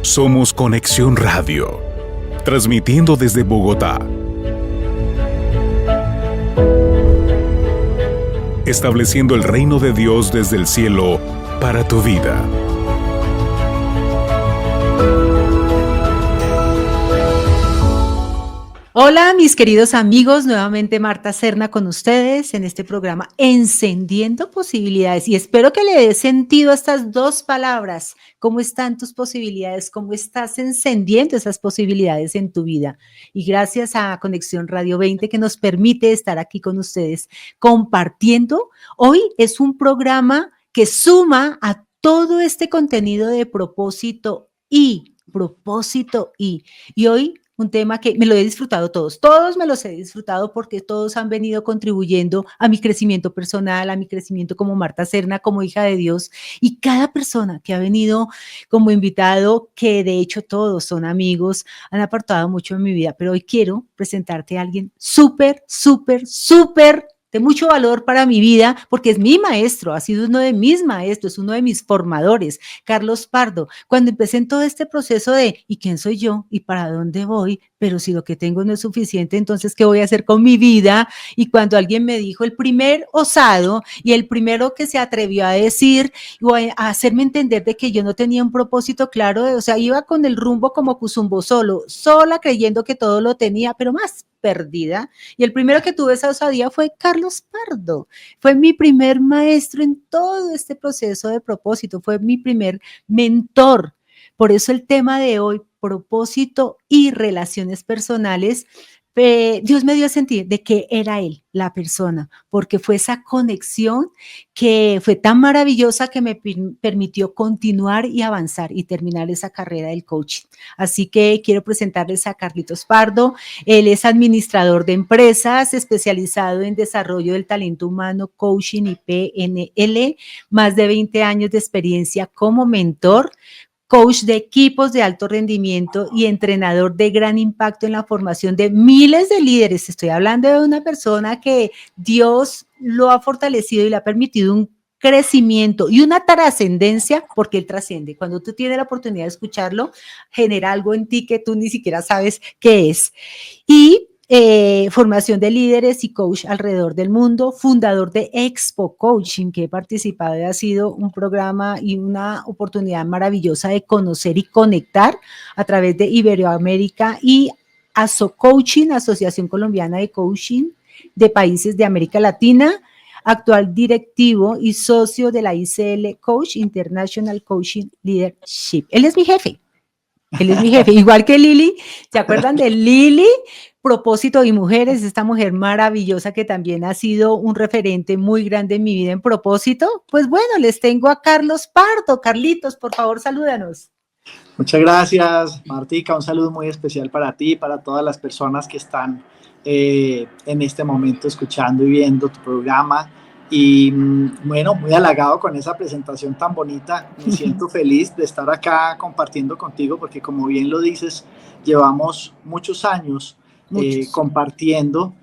Somos Conexión Radio, transmitiendo desde Bogotá. Estableciendo el reino de Dios desde el cielo para tu vida. Hola mis queridos amigos, nuevamente Marta Serna con ustedes en este programa Encendiendo Posibilidades, y espero que le des sentido a estas dos palabras. ¿Cómo están tus posibilidades? ¿Cómo estás encendiendo esas posibilidades en tu vida? Y gracias a Conexión Radio 20 que nos permite estar aquí con ustedes compartiendo. Hoy es un programa que suma a todo este contenido de propósito y hoy un tema que me lo he disfrutado todos me los he disfrutado porque todos han venido contribuyendo a mi crecimiento personal, a mi crecimiento como Marta Serna, como hija de Dios, y cada persona que ha venido como invitado, que de hecho todos son amigos, han aportado mucho en mi vida, pero hoy quiero presentarte a alguien súper de mucho valor para mi vida, porque es mi maestro, ha sido uno de mis maestros, uno de mis formadores, Carlos Pardo. Cuando empecé en todo este proceso de ¿y quién soy yo? ¿Y para dónde voy? Pero si lo que tengo no es suficiente, entonces ¿qué voy a hacer con mi vida? Y cuando alguien me dijo, el primer osado y el primero que se atrevió a decir o a hacerme entender de que yo no tenía un propósito claro, o sea, iba con el rumbo como Cuzumbo sola creyendo que todo lo tenía, pero más perdida. Y el primero que tuve esa osadía fue Carlos Pardo. Fue mi primer maestro en todo este proceso de propósito, fue mi primer mentor. Por eso el tema de hoy, propósito y relaciones personales, Dios me dio a sentir de que era él, la persona, porque fue esa conexión que fue tan maravillosa que me permitió continuar y avanzar y terminar esa carrera del coaching. Así que quiero presentarles a Carlitos Pardo. Él es administrador de empresas, especializado en desarrollo del talento humano, coaching y PNL, más de 20 años de experiencia como mentor, coach de equipos de alto rendimiento y entrenador de gran impacto en la formación de miles de líderes. Estoy hablando de una persona que Dios lo ha fortalecido y le ha permitido un crecimiento y una trascendencia, porque él trasciende. Cuando tú tienes la oportunidad de escucharlo, genera algo en ti que tú ni siquiera sabes qué es. Y formación de líderes y coach alrededor del mundo, fundador de Expo Coaching, que he participado y ha sido un programa y una oportunidad maravillosa de conocer y conectar a través de Iberoamérica, y ASO Coaching, Asociación Colombiana de Coaching de Países de América Latina, actual directivo y socio de la ICL Coach, International Coaching Leadership. Él es mi jefe. Igual que Lili. ¿Se acuerdan de Lili? Propósito y Mujeres, esta mujer maravillosa que también ha sido un referente muy grande en mi vida en propósito. Pues bueno, les tengo a Carlos Pardo. Carlitos, por favor, salúdanos. Muchas gracias, Martica. Un saludo muy especial para ti y para todas las personas que están en este momento escuchando y viendo tu programa. Y bueno, muy halagado con esa presentación tan bonita. Me siento feliz de estar acá compartiendo contigo porque, como bien lo dices, llevamos muchos años compartiendo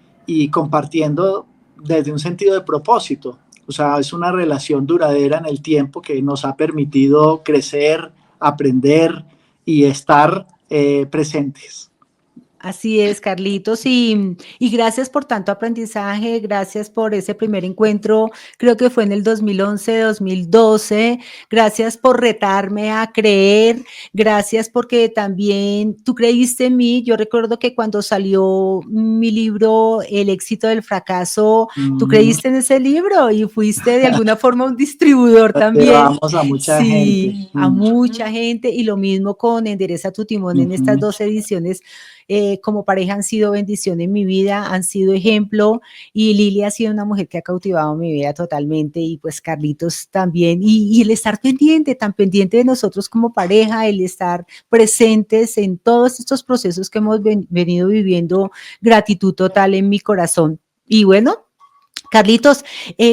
desde un sentido de propósito. O sea, es una relación duradera en el tiempo que nos ha permitido crecer, aprender y estar presentes. Así es, Carlitos, y gracias por tanto aprendizaje, gracias por ese primer encuentro, creo que fue en el 2011, 2012, gracias por retarme a creer, gracias porque también tú creíste en mí. Yo recuerdo que cuando salió mi libro, El éxito del fracaso, tú creíste en ese libro y fuiste de alguna forma un distribuidor también. Llevamos a mucha gente. A mucha gente, y lo mismo con Endereza tu Timón en estas 2 ediciones. Como pareja han sido bendición en mi vida, han sido ejemplo, y Lili ha sido una mujer que ha cautivado mi vida totalmente, y pues Carlitos también, y el estar pendiente, tan pendiente de nosotros como pareja, el estar presentes en todos estos procesos que hemos venido viviendo, gratitud total en mi corazón. Y bueno, Carlitos,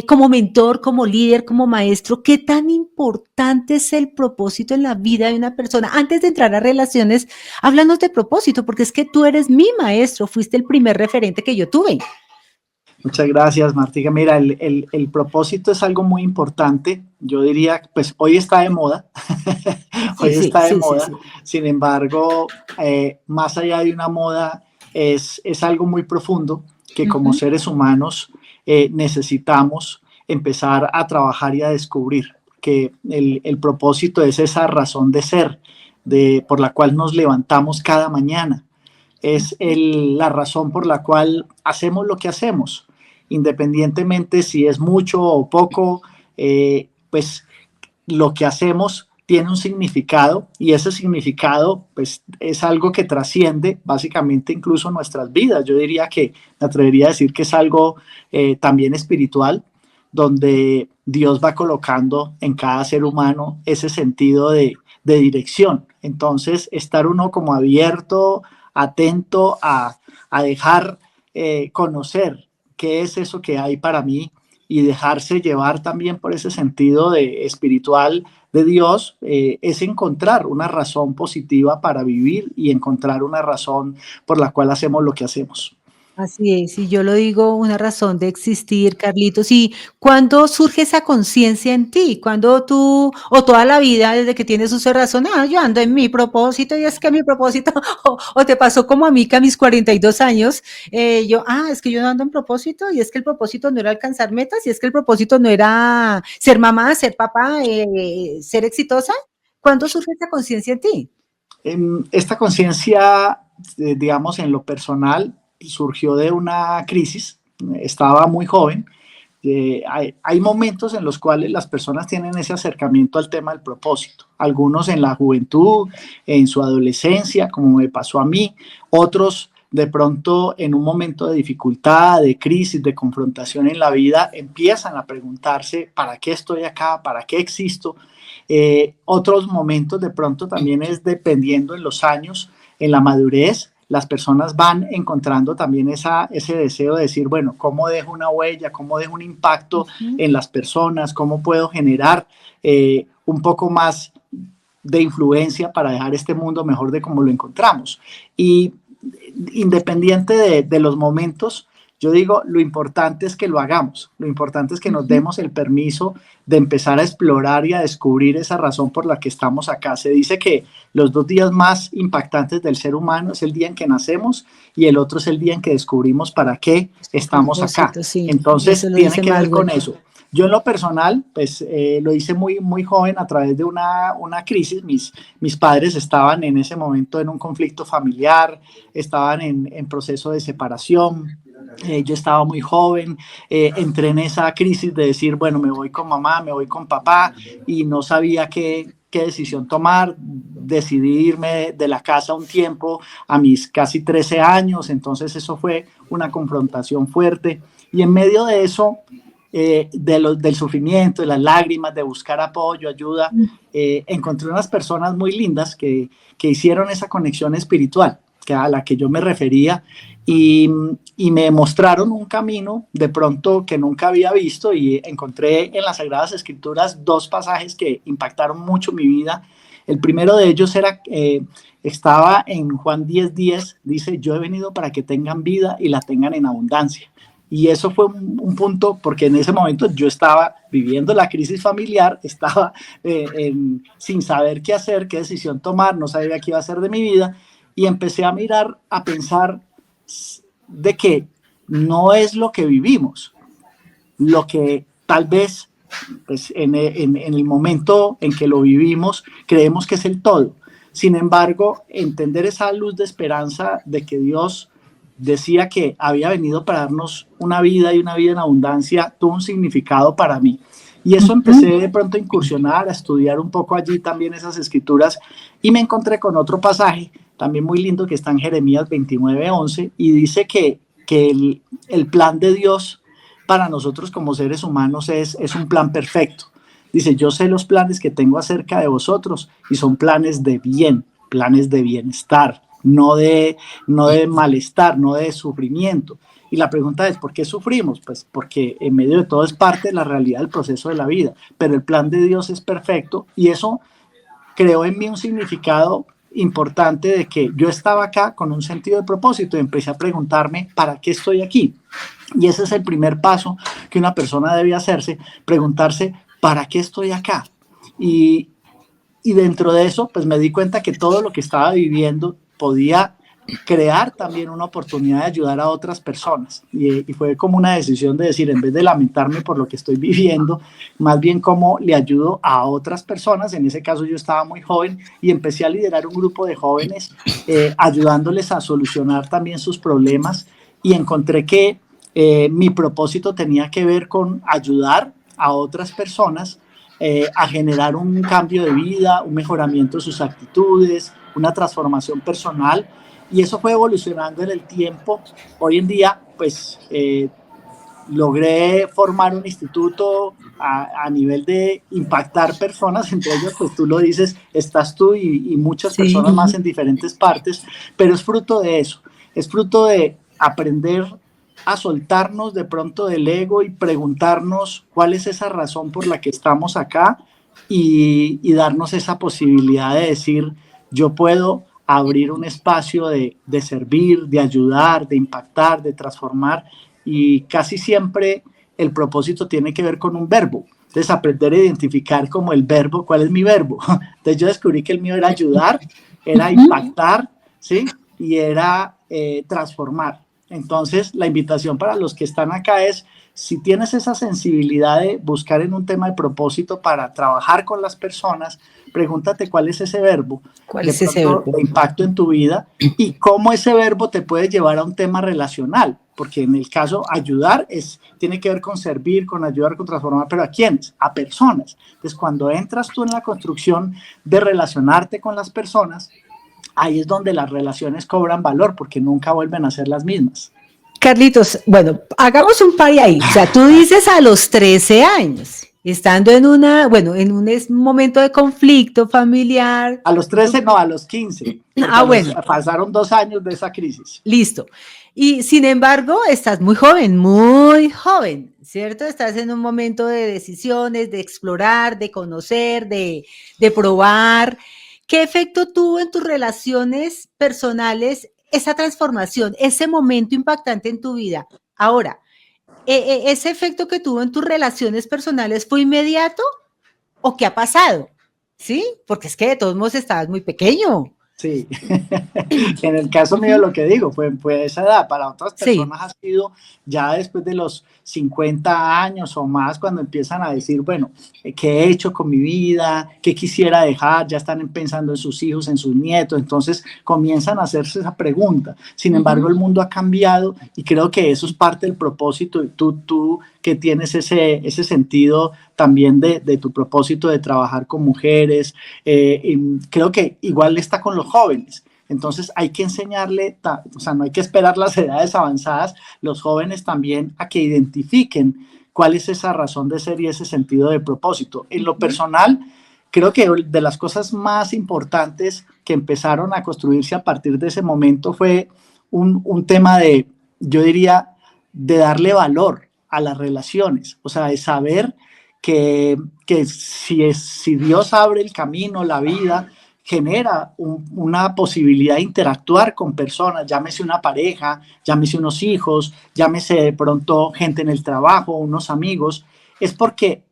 como mentor, como líder, como maestro, ¿qué tan importante es el propósito en la vida de una persona? Antes de entrar a relaciones, háblanos de propósito, porque es que tú eres mi maestro, fuiste el primer referente que yo tuve. Muchas gracias, Martica. Mira, el propósito es algo muy importante. Yo diría, pues hoy está de moda, Sí, hoy sí, está de sí, sí, moda. sí. Sin embargo, más allá de una moda, es algo muy profundo que como Ujú. seres humanos necesitamos empezar a trabajar y a descubrir que el propósito es esa razón de ser, por la cual nos levantamos cada mañana. Es la razón por la cual hacemos lo que hacemos, independientemente si es mucho o poco, pues lo que hacemos tiene un significado y ese significado pues es algo que trasciende básicamente incluso nuestras vidas. Yo diría que me atrevería a decir que es algo también espiritual, donde Dios va colocando en cada ser humano ese sentido de dirección. Entonces, estar uno como abierto, atento a dejar conocer qué es eso que hay para mí y dejarse llevar también por ese sentido de espiritual de Dios, es encontrar una razón positiva para vivir y encontrar una razón por la cual hacemos lo que hacemos. Así es, y yo lo digo, una razón de existir, Carlitos. ¿Y cuándo surge esa conciencia en ti? ¿Cuándo tú, o toda la vida, desde que tienes uso de razón, yo ando en mi propósito y es que mi propósito, o te pasó como a mí que a mis 42 años, es que yo no ando en propósito y es que el propósito no era alcanzar metas y es que el propósito no era ser mamá, ser papá, ser exitosa? ¿Cuándo surge esa conciencia en ti? Esta conciencia, digamos, en lo personal, surgió de una crisis. Estaba muy joven. Hay momentos en los cuales las personas tienen ese acercamiento al tema del propósito. Algunos en la juventud, en su adolescencia, como me pasó a mí. Otros de pronto en un momento de dificultad, de crisis, de confrontación en la vida, empiezan a preguntarse, ¿para qué estoy acá? ¿Para qué existo? Otros momentos de pronto también es dependiendo en los años, en la madurez, las personas van encontrando también ese deseo de decir, bueno, ¿cómo dejo una huella? ¿Cómo dejo un impacto Ujú. en las personas? ¿Cómo puedo generar un poco más de influencia para dejar este mundo mejor de como lo encontramos? Y independiente de los momentos, yo digo, lo importante es que lo hagamos, lo importante es que nos Ujú. demos el permiso de empezar a explorar y a descubrir esa razón por la que estamos acá. Se dice que los 2 días más impactantes del ser humano es el día en que nacemos y el otro es el día en que descubrimos para qué El estamos acá. propósito, sí, eso Entonces, lo tiene dice que ver con Maxwell. eso. Yo en lo personal, pues lo hice muy, muy joven a través de una crisis. Mis padres estaban en ese momento en un conflicto familiar, estaban en proceso de separación. Yo estaba muy joven, entré en esa crisis de decir, bueno, me voy con mamá, me voy con papá, y no sabía qué decisión tomar. Decidí irme de la casa un tiempo a mis casi 13 años, entonces eso fue una confrontación fuerte. Y en medio de eso, del sufrimiento, de las lágrimas, de buscar apoyo, ayuda, encontré unas personas muy lindas que hicieron esa conexión espiritual a la que yo me refería y, y me mostraron un camino de pronto que nunca había visto y encontré en las Sagradas Escrituras 2 pasajes que impactaron mucho mi vida. El primero de ellos estaba en Juan 10:10, dice, yo he venido para que tengan vida y la tengan en abundancia. Y eso fue un punto, porque en ese momento yo estaba viviendo la crisis familiar, estaba sin saber qué hacer, qué decisión tomar, no sabía qué iba a hacer de mi vida, y empecé a mirar, a pensar de que no es lo que vivimos, lo que tal vez pues, en el momento en que lo vivimos creemos que es el todo. Sin embargo, entender esa luz de esperanza de que Dios decía que había venido para darnos una vida y una vida en abundancia, tuvo un significado para mí. Y eso empecé Ujú. de pronto a incursionar, a estudiar un poco allí también esas escrituras, y me encontré con otro pasaje también muy lindo que está en Jeremías 29:11 y dice que el plan de Dios para nosotros como seres humanos es un plan perfecto. Dice, yo sé los planes que tengo acerca de vosotros y son planes de bien, planes de bienestar, no de malestar, no de sufrimiento. Y la pregunta es, ¿por qué sufrimos? Pues porque en medio de todo es parte de la realidad del proceso de la vida, pero el plan de Dios es perfecto y eso creó en mí un significado importante de que yo estaba acá con un sentido de propósito y empecé a preguntarme, ¿para qué estoy aquí? Y ese es el primer paso que una persona debe hacerse, preguntarse, ¿para qué estoy acá? Y dentro de eso, pues me di cuenta que todo lo que estaba viviendo podía crear también una oportunidad de ayudar a otras personas. Y fue como una decisión de decir, en vez de lamentarme por lo que estoy viviendo, más bien cómo le ayudo a otras personas. En ese caso yo estaba muy joven y empecé a liderar un grupo de jóvenes, ayudándoles a solucionar también sus problemas, y encontré que mi propósito tenía que ver con ayudar a otras personas a generar un cambio de vida, un mejoramiento de sus actitudes, una transformación personal. Y eso fue evolucionando en el tiempo. Hoy en día, pues, logré formar un instituto a nivel de impactar personas, entre ellas, pues tú lo dices, estás tú y muchas personas más en diferentes partes, pero es fruto de eso, es fruto de aprender a soltarnos de pronto del ego y preguntarnos cuál es esa razón por la que estamos acá, y darnos esa posibilidad de decir, yo puedo abrir un espacio de servir, de ayudar, de impactar, de transformar, y casi siempre el propósito tiene que ver con un verbo. Entonces, aprender a identificar como el verbo, ¿cuál es mi verbo? Entonces, yo descubrí que el mío era ayudar, era impactar, ¿sí? Y era transformar. Entonces, la invitación para los que están acá es, si tienes esa sensibilidad de buscar en un tema de propósito para trabajar con las personas, pregúntate cuál es ese verbo, ¿Cuál es ese verbo de impacto en tu vida, y cómo ese verbo te puede llevar a un tema relacional, porque en el caso ayudar tiene que ver con servir, con ayudar, con transformar, pero ¿a quiénes? A personas. Entonces, cuando entras tú en la construcción de relacionarte con las personas, ahí es donde las relaciones cobran valor, porque nunca vuelven a ser las mismas. Carlitos, bueno, hagamos un par ahí. O sea, tú dices a los 13 años, estando en en un momento de conflicto familiar. A los 13, no, a los 15. Bueno. Pasaron 2 años de esa crisis. Listo. Y sin embargo, estás muy joven, ¿cierto? Estás en un momento de decisiones, de explorar, de conocer, de probar. ¿Qué efecto tuvo en tus relaciones personales esa transformación, ese momento impactante en tu vida? Ahora, ¿ese efecto que tuvo en tus relaciones personales fue inmediato o qué ha pasado? ¿Sí? Porque es que de todos modos estabas muy pequeño. Sí, en el caso mío lo que digo fue esa edad. Para otras personas ha sido ya después de los 50 años o más, cuando empiezan a decir, bueno, ¿qué he hecho con mi vida? ¿Qué quisiera dejar? Ya están pensando en sus hijos, en sus nietos, entonces comienzan a hacerse esa pregunta. Sin embargo, el mundo ha cambiado y creo que eso es parte del propósito, y tú que tienes ese sentido también de tu propósito de trabajar con mujeres, creo que igual está con los jóvenes. Entonces hay que enseñarle, o sea, no hay que esperar las edades avanzadas, los jóvenes también, a que identifiquen cuál es esa razón de ser y ese sentido de propósito. En lo personal, creo que de las cosas más importantes que empezaron a construirse a partir de ese momento fue un tema de, yo diría, de darle valor a las relaciones, o sea, de saber que si Dios abre el camino, la vida, genera una posibilidad de interactuar con personas, llámese una pareja, llámese unos hijos, llámese de pronto gente en el trabajo, unos amigos, es porque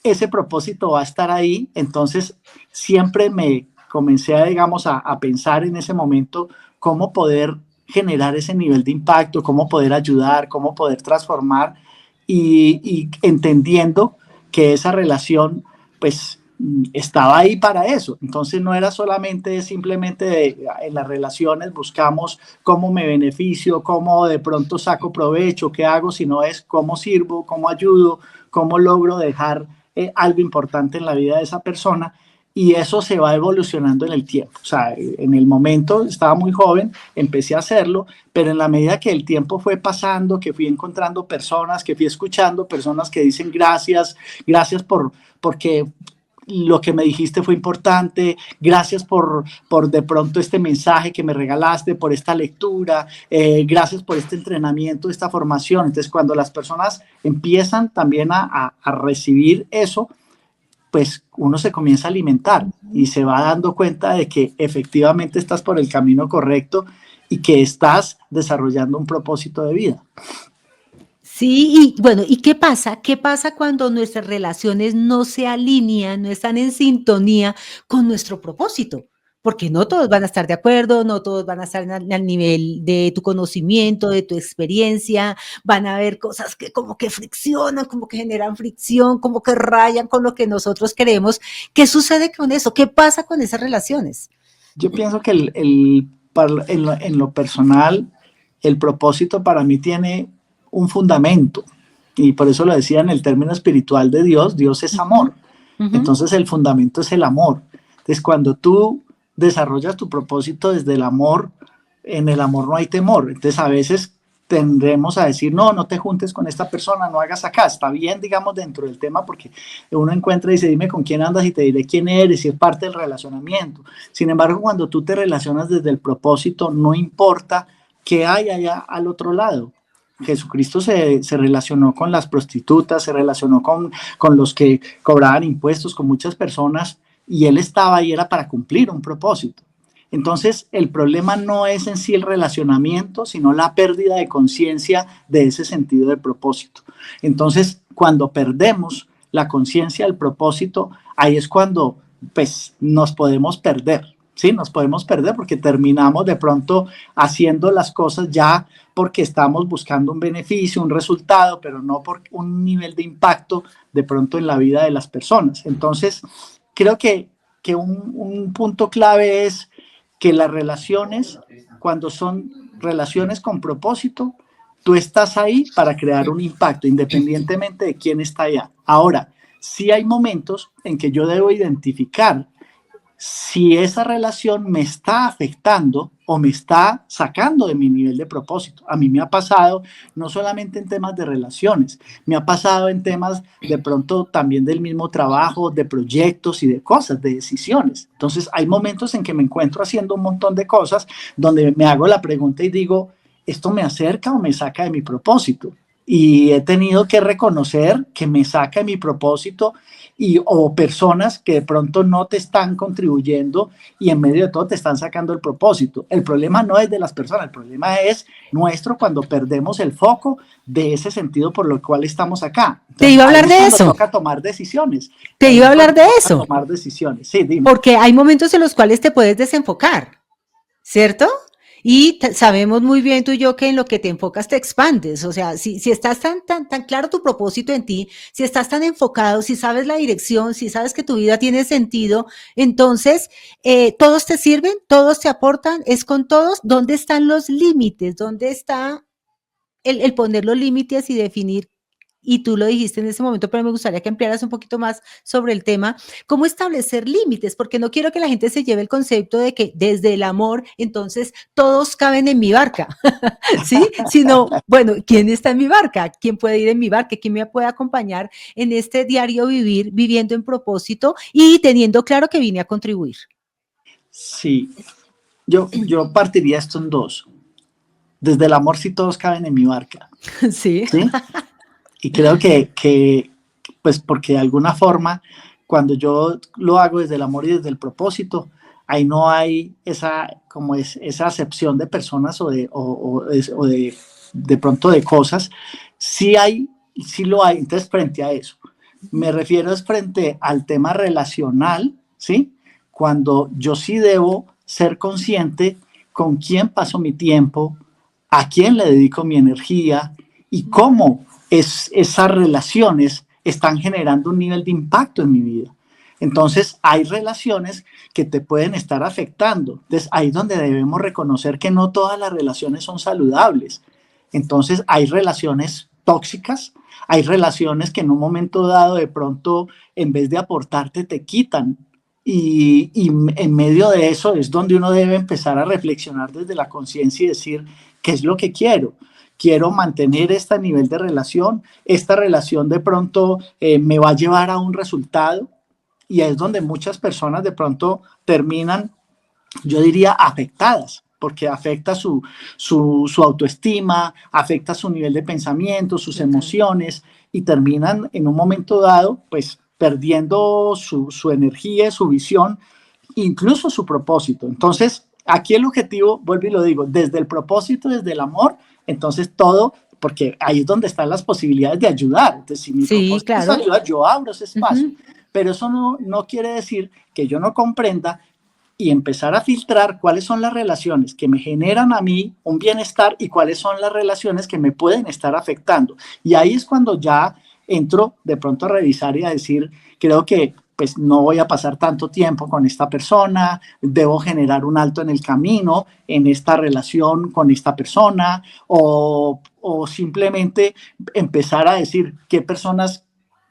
ese propósito va a estar ahí. Entonces siempre me comencé a pensar en ese momento cómo poder generar ese nivel de impacto, cómo poder ayudar, cómo poder transformar, y entendiendo que esa relación pues estaba ahí para eso. Entonces no era simplemente en las relaciones buscamos cómo me beneficio, cómo de pronto saco provecho, qué hago, sino es cómo sirvo, cómo ayudo, cómo logro dejar algo importante en la vida de esa persona. Y eso se va evolucionando en el tiempo. O sea, en el momento estaba muy joven, empecé a hacerlo, pero en la medida que el tiempo fue pasando, que fui encontrando personas, que fui escuchando personas que dicen gracias porque lo que me dijiste fue importante, gracias por de pronto este mensaje que me regalaste, por esta lectura, gracias por este entrenamiento, esta formación. Entonces, cuando las personas empiezan también a recibir eso, pues uno se comienza a alimentar y se va dando cuenta de que efectivamente estás por el camino correcto y que estás desarrollando un propósito de vida. Sí, y bueno, ¿y qué pasa? ¿Qué pasa cuando nuestras relaciones no se alinean, no están en sintonía con nuestro propósito? Porque no todos van a estar de acuerdo, no todos van a estar al nivel de tu conocimiento, de tu experiencia, van a haber cosas que como que friccionan, como que generan fricción, como que rayan con lo que nosotros queremos. ¿Qué sucede con eso? ¿Qué pasa con esas relaciones? Yo pienso que en lo personal, el propósito para mí tiene un fundamento, y por eso lo decía en el término espiritual de Dios, Dios es amor. Entonces el fundamento es el amor. Entonces cuando tú desarrollas tu propósito desde el amor, en el amor no hay temor. Entonces a veces tendremos a decir, no, no te juntes con esta persona, no hagas acá. Está bien, digamos, dentro del tema, porque uno encuentra y dice, dime con quién andas y te diré quién eres, y es parte del relacionamiento. Sin embargo, cuando tú te relacionas desde el propósito, no importa qué hay allá al otro lado. Jesucristo se relacionó con las prostitutas, se relacionó con los que cobraban impuestos, con muchas personas, y él estaba ahí, era para cumplir un propósito. Entonces, el problema no es en sí el relacionamiento, sino la pérdida de conciencia de ese sentido de propósito. Entonces, cuando perdemos la conciencia del propósito, ahí es cuando pues, nos podemos perder. Sí, nos podemos perder porque terminamos de pronto haciendo las cosas ya porque estamos buscando un beneficio, un resultado, pero no por un nivel de impacto de pronto en la vida de las personas. Entonces, creo que un punto clave es que las relaciones, cuando son relaciones con propósito, tú estás ahí para crear un impacto, independientemente de quién está allá. Ahora, sí hay momentos en que yo debo identificar si esa relación me está afectando o me está sacando de mi nivel de propósito. A mí me ha pasado no solamente en temas de relaciones, me ha pasado en temas de pronto también del mismo trabajo, de proyectos y de cosas, de decisiones. Entonces hay momentos en que me encuentro haciendo un montón de cosas donde me hago la pregunta y digo, ¿esto me acerca o me saca de mi propósito? Y he tenido que reconocer que me saca de mi propósito o personas que de pronto no te están contribuyendo y en medio de todo te están sacando el propósito. El problema no es de las personas, el problema es nuestro cuando perdemos el foco de ese sentido por lo cual estamos acá. Entonces, te iba a hablar de eso. Toca tomar decisiones. Te iba a hablar de eso. Tomar decisiones. Sí, dime. Porque hay momentos en los cuales te puedes desenfocar, ¿cierto? Y sabemos muy bien tú y yo que en lo que te enfocas te expandes. O sea, si estás tan claro tu propósito en ti, si estás tan enfocado, si sabes la dirección, si sabes que tu vida tiene sentido, entonces todos te sirven, todos te aportan, es con todos. ¿Dónde están los límites? ¿Dónde está el poner los límites y definir? Y tú lo dijiste en ese momento, pero me gustaría que ampliaras un poquito más sobre el tema, cómo establecer límites, porque no quiero que la gente se lleve el concepto de que desde el amor, entonces todos caben en mi barca, ¿sí? Sino, bueno, ¿quién está en mi barca? ¿Quién puede ir en mi barca? ¿Quién me puede acompañar en este diario vivir, viviendo en propósito y teniendo claro que vine a contribuir? Sí, yo partiría esto en dos. Desde el amor sí todos caben en mi barca. Sí. ¿Sí? Y creo que, pues porque de alguna forma, cuando yo lo hago desde el amor y desde el propósito, ahí no hay esa acepción de personas o de pronto de cosas. Sí lo hay. Entonces, frente a eso, me refiero es frente al tema relacional, ¿sí? Cuando yo sí debo ser consciente con quién paso mi tiempo, a quién le dedico mi energía y cómo esas relaciones están generando un nivel de impacto en mi vida. Entonces, hay relaciones que te pueden estar afectando. Entonces, ahí es donde debemos reconocer que no todas las relaciones son saludables. Entonces, hay relaciones tóxicas, hay relaciones que en un momento dado de pronto, en vez de aportarte, te quitan. Y en medio de eso es donde uno debe empezar a reflexionar desde la conciencia y decir, ¿qué es lo que quiero? Quiero mantener este nivel de relación, esta relación de pronto me va a llevar a un resultado y es donde muchas personas de pronto terminan, yo diría, afectadas, porque afecta su autoestima, afecta su nivel de pensamiento, sus emociones y terminan en un momento dado, pues perdiendo su energía, su visión, incluso su propósito. Entonces, aquí el objetivo, vuelvo y lo digo, desde el propósito, desde el amor, entonces todo, porque ahí es donde están las posibilidades de ayudar. Entonces, si mi Sí, propósito es claro. ayudar, yo abro ese espacio. Ujú. Pero eso no quiere decir que yo no comprenda y empezar a filtrar cuáles son las relaciones que me generan a mí un bienestar y cuáles son las relaciones que me pueden estar afectando. Y ahí es cuando ya entro de pronto a revisar y a decir, creo que pues no voy a pasar tanto tiempo con esta persona, debo generar un alto en el camino, en esta relación con esta persona, o simplemente empezar a decir qué personas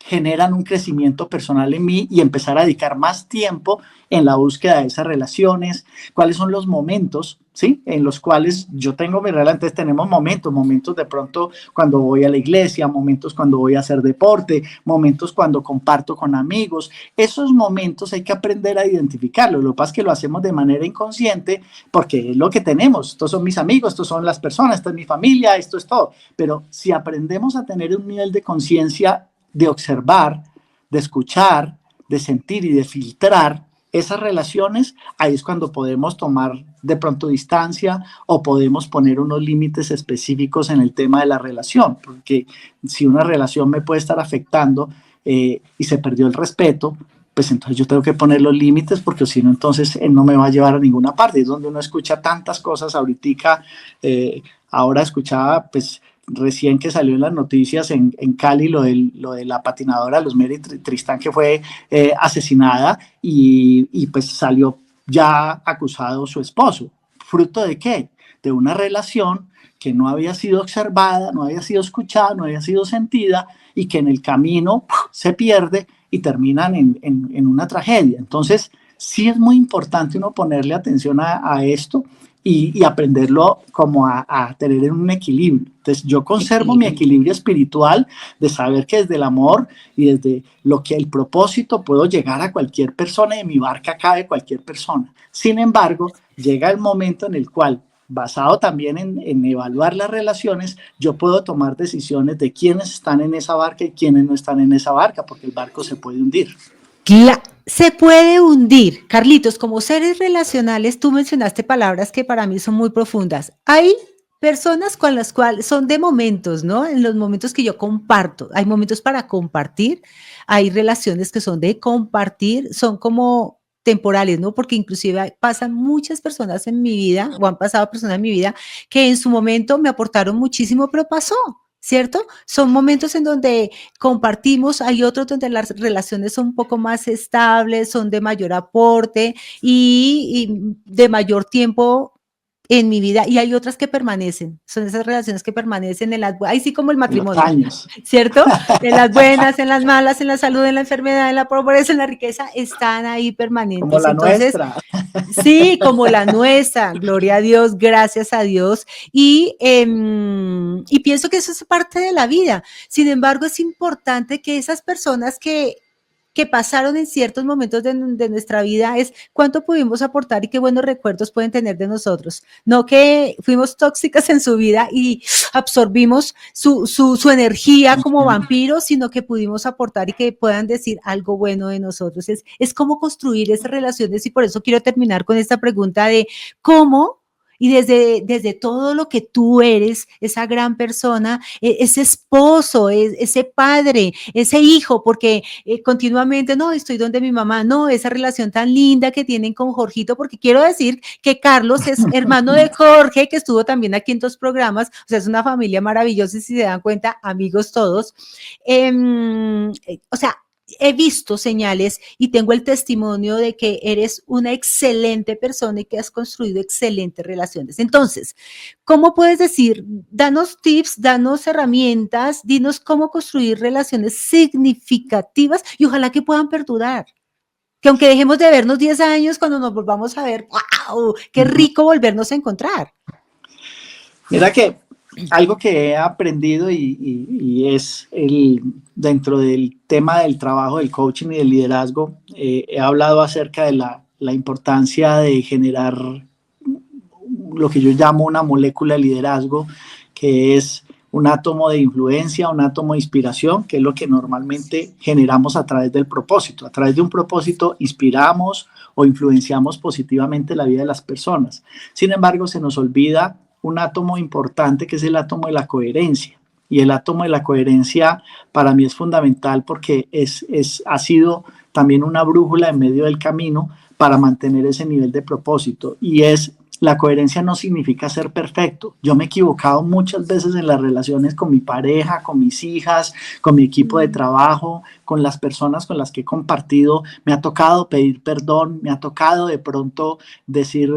generan un crecimiento personal en mí y empezar a dedicar más tiempo en la búsqueda de esas relaciones, cuáles son los momentos, ¿sí? En los cuales yo tengo mi relación. Entonces tenemos momentos de pronto cuando voy a la iglesia, momentos cuando voy a hacer deporte, momentos cuando comparto con amigos. Esos momentos hay que aprender a identificarlos. Lo que pasa es que lo hacemos de manera inconsciente porque es lo que tenemos. Estos son mis amigos, estos son las personas, esta es mi familia, esto es todo. Pero si aprendemos a tener un nivel de conciencia, de observar, de escuchar, de sentir y de filtrar esas relaciones, ahí es cuando podemos tomar de pronto distancia o podemos poner unos límites específicos en el tema de la relación, porque si una relación me puede estar afectando y se perdió el respeto, pues entonces yo tengo que poner los límites porque si no, entonces él no me va a llevar a ninguna parte. Es donde uno escucha tantas cosas ahorita, ahora escuchaba pues recién que salió en las noticias en Cali lo de la patinadora Luzmeri Tristán que fue asesinada y pues salió ya acusado su esposo. ¿Fruto de qué? De una relación que no había sido observada, no había sido escuchada, no había sido sentida y que en el camino se pierde y terminan en una tragedia. Entonces, sí es muy importante uno ponerle atención a esto y aprenderlo como a tener un equilibrio. Entonces yo conservo mi equilibrio espiritual de saber que desde el amor y desde lo que el propósito puedo llegar a cualquier persona y en mi barca cabe cualquier persona. Sin embargo, llega el momento en el cual, basado también en evaluar las relaciones, yo puedo tomar decisiones de quiénes están en esa barca y quiénes no están en esa barca, porque el barco se puede hundir. Se puede hundir. Carlitos, como seres relacionales, tú mencionaste palabras que para mí son muy profundas. Hay personas con las cuales son de momentos, ¿no? En los momentos que yo comparto, hay momentos para compartir, hay relaciones que son de compartir, son como temporales, ¿no? Porque inclusive pasan muchas personas en mi vida, o han pasado personas en mi vida, que en su momento me aportaron muchísimo, pero pasó, ¿cierto? Son momentos en donde compartimos, hay otros donde las relaciones son un poco más estables, son de mayor aporte y de mayor tiempo en mi vida, y hay otras que permanecen, son esas relaciones que permanecen en las, ahí sí como el matrimonio, Años. ¿cierto? En las buenas, en las malas, en la salud, en la enfermedad, en la pobreza, en la riqueza, están ahí Como permanentes. la Entonces, nuestra. sí, como la nuestra, gloria a Dios, gracias a Dios, y pienso que eso es parte de la vida. Sin embargo, es importante que esas personas que pasaron en ciertos momentos de nuestra vida es cuánto pudimos aportar y qué buenos recuerdos pueden tener de nosotros. No que fuimos tóxicas en su vida y absorbimos su energía como vampiros, sino que pudimos aportar y que puedan decir algo bueno de nosotros. Es cómo construir esas relaciones y por eso quiero terminar con esta pregunta de cómo y desde todo lo que tú eres, esa gran persona, ese esposo, ese padre, ese hijo, porque continuamente, no, estoy donde mi mamá, no, esa relación tan linda que tienen con Jorgito, porque quiero decir que Carlos es hermano de Jorge, que estuvo también aquí en 2 programas, o sea, es una familia maravillosa y si se dan cuenta, amigos todos. O sea, he visto señales y tengo el testimonio de que eres una excelente persona y que has construido excelentes relaciones. Entonces, ¿cómo puedes decir? Danos tips, danos herramientas, dinos cómo construir relaciones significativas y ojalá que puedan perdurar. Que aunque dejemos de vernos 10 años, cuando nos volvamos a ver, ¡wow! ¡Qué rico volvernos a encontrar! Mira que algo que he aprendido y es dentro del tema del trabajo del coaching y del liderazgo, he hablado acerca de la importancia de generar lo que yo llamo una molécula de liderazgo, que es un átomo de influencia, un átomo de inspiración, que es lo que normalmente generamos a través del propósito. A través de un propósito inspiramos o influenciamos positivamente la vida de las personas. Sin embargo, se nos olvida un átomo importante que es el átomo de la coherencia. Y el átomo de la coherencia para mí es fundamental porque ha sido también una brújula en medio del camino para mantener ese nivel de propósito. Y la coherencia no significa ser perfecto. Yo me he equivocado muchas veces en las relaciones con mi pareja, con mis hijas, con mi equipo de trabajo, con las personas con las que he compartido. Me ha tocado pedir perdón, me ha tocado de pronto decir,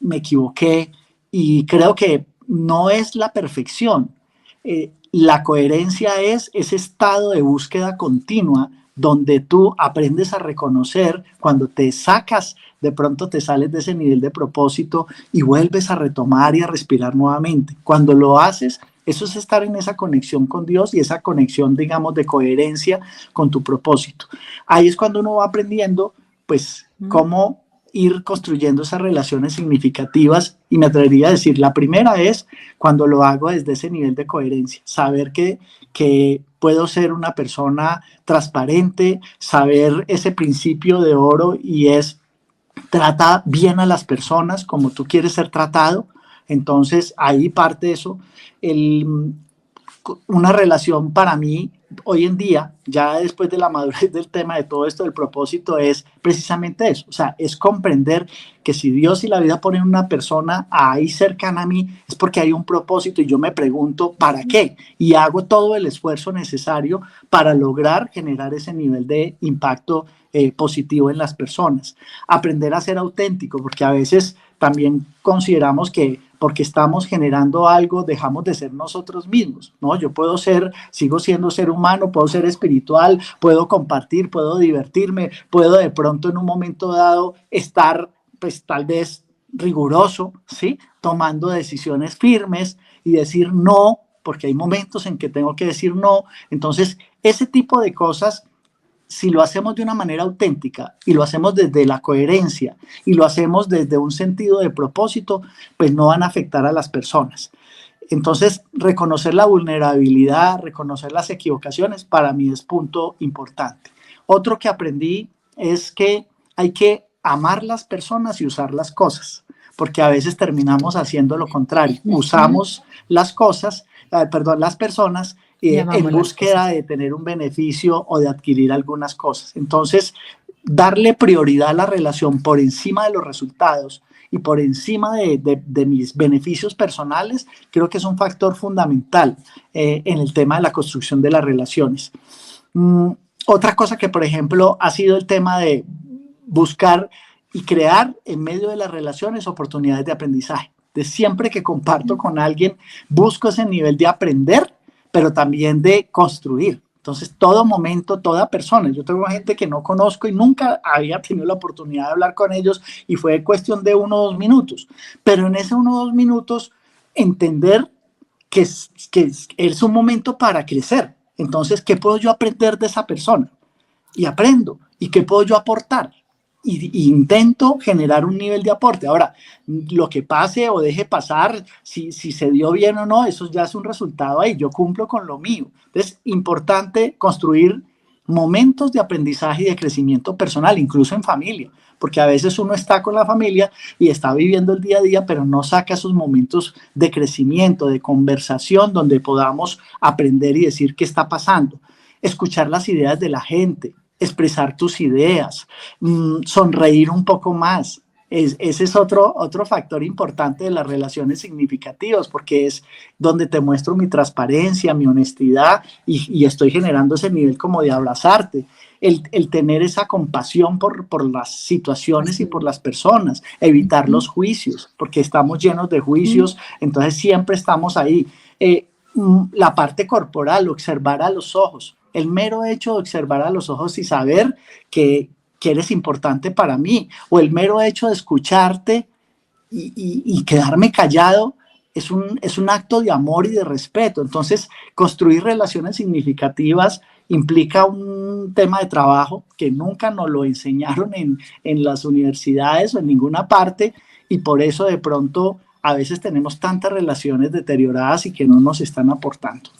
me equivoqué, y creo que no es la perfección. La coherencia es ese estado de búsqueda continua donde tú aprendes a reconocer cuando te sacas, de pronto te sales de ese nivel de propósito y vuelves a retomar y a respirar nuevamente. Cuando lo haces, eso es estar en esa conexión con Dios y esa conexión, digamos, de coherencia con tu propósito. Ahí es cuando uno va aprendiendo, pues, cómo ir construyendo esas relaciones significativas, y me atrevería a decir, la primera es cuando lo hago desde ese nivel de coherencia, saber que puedo ser una persona transparente, saber ese principio de oro, y es trata bien a las personas como tú quieres ser tratado. Entonces ahí parte eso. Una relación para mí hoy en día, ya después de la madurez del tema de todo esto del propósito, es precisamente eso. O sea, es comprender que si Dios y la vida ponen una persona ahí cercana a mí, es porque hay un propósito, y yo me pregunto, ¿para qué? Y hago todo el esfuerzo necesario para lograr generar ese nivel de impacto positivo en las personas. Aprender a ser auténtico, porque a veces también consideramos que porque estamos generando algo, dejamos de ser nosotros mismos, ¿no? Yo sigo siendo ser humano, puedo ser espiritual, puedo compartir, puedo divertirme, puedo de pronto en un momento dado estar, pues tal vez riguroso, ¿sí? Tomando decisiones firmes y decir no, porque hay momentos en que tengo que decir no. Entonces, ese tipo de cosas, si lo hacemos de una manera auténtica y lo hacemos desde la coherencia y lo hacemos desde un sentido de propósito, pues no van a afectar a las personas. Entonces, reconocer la vulnerabilidad, reconocer las equivocaciones, para mí es punto importante. Otro que aprendí es que hay que amar las personas y usar las cosas, porque a veces terminamos haciendo lo contrario. Usamos las personas en búsqueda de tener un beneficio o de adquirir algunas cosas. Entonces, darle prioridad a la relación por encima de los resultados y por encima de mis beneficios personales, creo que es un factor fundamental en el tema de la construcción de las relaciones. Otra cosa que, por ejemplo, ha sido el tema de buscar y crear en medio de las relaciones oportunidades de aprendizaje. De siempre que comparto con alguien, busco ese nivel de aprender, pero también de construir. Entonces, todo momento, toda persona. Yo tengo gente que no conozco y nunca había tenido la oportunidad de hablar con ellos, y fue cuestión de 1 o 2 minutos. Pero en ese 1 o 2 minutos, entender que es un momento para crecer. Entonces, ¿qué puedo yo aprender de esa persona? Y aprendo. ¿Y qué puedo yo aportar? Y intento generar un nivel de aporte. Ahora, lo que pase o deje pasar, si se dio bien o no, eso ya es un resultado ahí. Yo cumplo con lo mío. Entonces, importante construir momentos de aprendizaje y de crecimiento personal, incluso en familia, porque a veces uno está con la familia y está viviendo el día a día, pero no saca esos momentos de crecimiento, de conversación, donde podamos aprender y decir qué está pasando. Escuchar las ideas de la gente, expresar tus ideas, sonreír un poco más. Ese es otro factor importante de las relaciones significativas, porque es donde te muestro mi transparencia, mi honestidad, y estoy generando ese nivel como de abrazarte. El tener esa compasión por las situaciones y por las personas, evitar los juicios, porque estamos llenos de juicios, entonces siempre estamos ahí. La parte corporal, observar a los ojos. El mero hecho de observar a los ojos y saber que eres importante para mí, o el mero hecho de escucharte y quedarme callado, es un acto de amor y de respeto. Entonces, construir relaciones significativas implica un tema de trabajo que nunca nos lo enseñaron en las universidades o en ninguna parte, y por eso de pronto a veces tenemos tantas relaciones deterioradas y que no nos están aportando.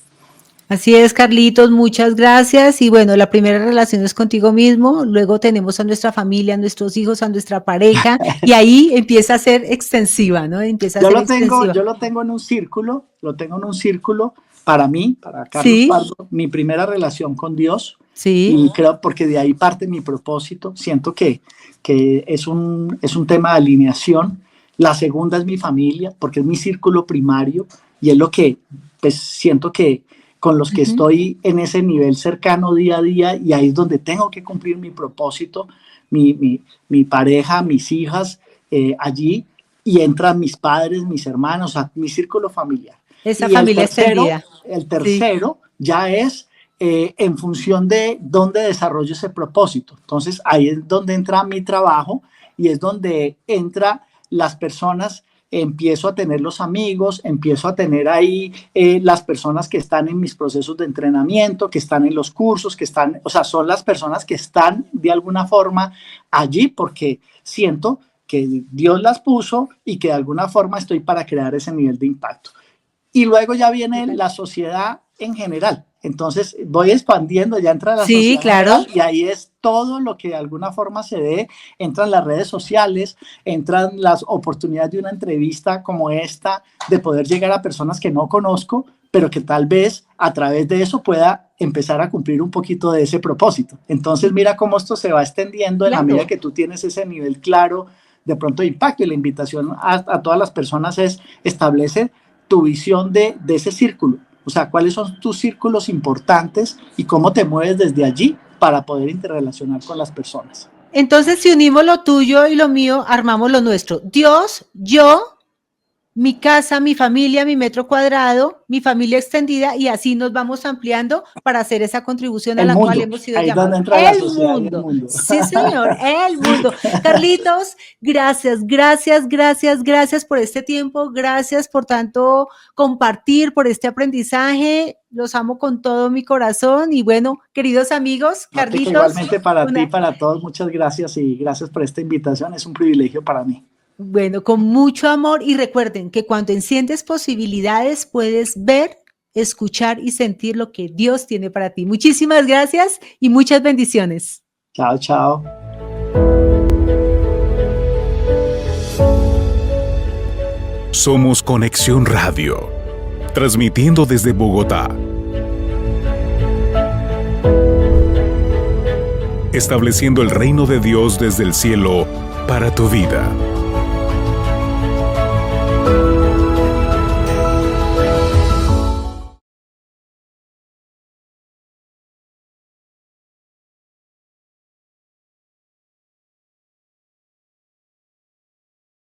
Así es, Carlitos, muchas gracias. Y bueno, la primera relación es contigo mismo, luego tenemos a nuestra familia, a nuestros hijos, a nuestra pareja, y ahí empieza a ser extensiva, ¿no? Yo lo tengo en un círculo, para mí, para Carlos ¿Sí? Pardo, mi primera relación con Dios, Sí. y creo porque de ahí parte mi propósito. Siento que es un tema de alineación. La segunda es mi familia, porque es mi círculo primario y es lo que pues siento que con los que estoy en ese nivel cercano día a día, y ahí es donde tengo que cumplir mi propósito, mi pareja, mis hijas, allí, y entran mis padres, mis hermanos, o sea, mi círculo familiar. Esa y familia extendida. El tercero ya es en función de dónde desarrollo ese propósito. Entonces ahí es donde entra mi trabajo y es donde entra las personas. Empiezo a tener los amigos, empiezo a tener ahí las personas que están en mis procesos de entrenamiento, que están en los cursos, que están, o sea, son las personas que están de alguna forma allí porque siento que Dios las puso y que de alguna forma estoy para crear ese nivel de impacto. Y luego ya viene la sociedad en general. Entonces voy expandiendo, ya entra la sociedad claro. general, y ahí es todo lo que de alguna forma se dé. Entran las redes sociales, entran las oportunidades de una entrevista como esta, de poder llegar a personas que no conozco, pero que tal vez a través de eso pueda empezar a cumplir un poquito de ese propósito. Entonces mira cómo esto se va extendiendo en la medida que tú tienes ese nivel claro de pronto de impacto. Y la invitación a todas las personas es establecer tu visión de ese círculo. O sea, cuáles son tus círculos importantes y cómo te mueves desde allí para poder interrelacionar con las personas. Entonces, si unimos lo tuyo y lo mío, armamos lo nuestro. Dios, yo, mi casa, mi familia, mi metro cuadrado, mi familia extendida, y así nos vamos ampliando para hacer esa contribución a la cual hemos sido llamados. El mundo. Sí, señor, el mundo. Carlitos, gracias por este tiempo, gracias por tanto compartir, por este aprendizaje. Los amo con todo mi corazón. Y bueno, queridos amigos, Carlitos. Igualmente para ti, para todos, muchas gracias y gracias por esta invitación. Es un privilegio para mí. Bueno, con mucho amor, y recuerden que cuando enciendes posibilidades puedes ver, escuchar y sentir lo que Dios tiene para ti. Muchísimas gracias y muchas bendiciones. Chao, chao. Somos Conexión Radio, transmitiendo desde Bogotá. Estableciendo el reino de Dios desde el cielo para tu vida.